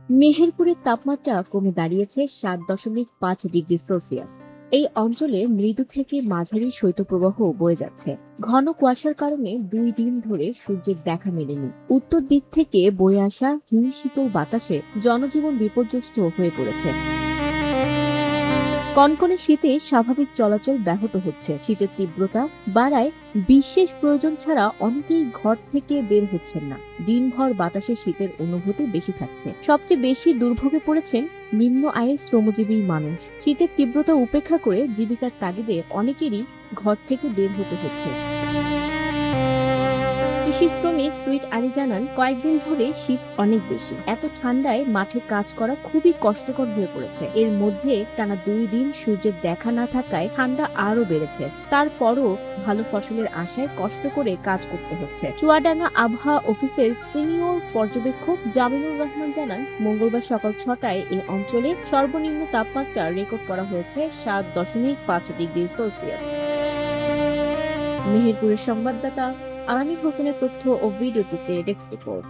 মেহেরপুরের তাপমাত্রা কমে দাঁড়িয়েছে 7.5 ডিগ্রি সেলসিয়াস। এই অঞ্চলে মৃদু থেকে মাঝারি শৈত্যপ্রবাহ বয়ে যাচ্ছে। ঘন কুয়াশার কারণে 2 দিন ধরে সূর্যের দেখা মেলেনি। উত্তর দিক থেকে বয়ে আসা হিমশীতল বাতাসে জনজীবন বিপর্যস্ত হয়ে পড়েছে। কনকনে শীতে স্বাভাবিক চলাচল ব্যাহত হচ্ছে। শীতের তীব্রতা বাড়ায় বিশেষ প্রয়োজন ছাড়া অনেকেই ঘর থেকে বের হচ্ছেন না। দিনভর বাতাসে শীতের অনুভূতি বেশি থাকছে। সবচেয়ে বেশি দুর্ভোগে পড়েছেন নিম্ন আয়ের শ্রমজীবী মানুষ। শীতের তীব্রতা উপেক্ষা করে জীবিকার তাগিদে অনেকেরই ঘর থেকে বের হতে হচ্ছে। কৃষি শ্রমিক সুইট আলী জানান, কয়েকদিন ধরে শীত অনেক বেশি। এত ঠান্ডায় মাঠে কাজ করা খুবই কষ্টকর হয়ে পড়েছে। এর মধ্যে টানা 2 দিন সূর্যের দেখা না থাকায় ঠান্ডা আরো বেড়েছে। তারপরও ভালো ফসলের আশায় কষ্ট করে কাজ করতে হচ্ছে। চুয়াডাঙ্গা আবহাওয়া অফিসের সিনিয়র পর্যবেক্ষক জামিনুর রহমান জানান, মঙ্গলবার সকাল 6টায় এই অঞ্চলে সর্বনিম্ন তাপমাত্রা রেকর্ড করা হয়েছে 7.5 ডিগ্রি সেলসিয়াস। মেহেরপুরের সংবাদদাতা আরামিক হোসেনের তথ্য ও ভিডিও চিত্রে ডেস্ক রিপোর্ট।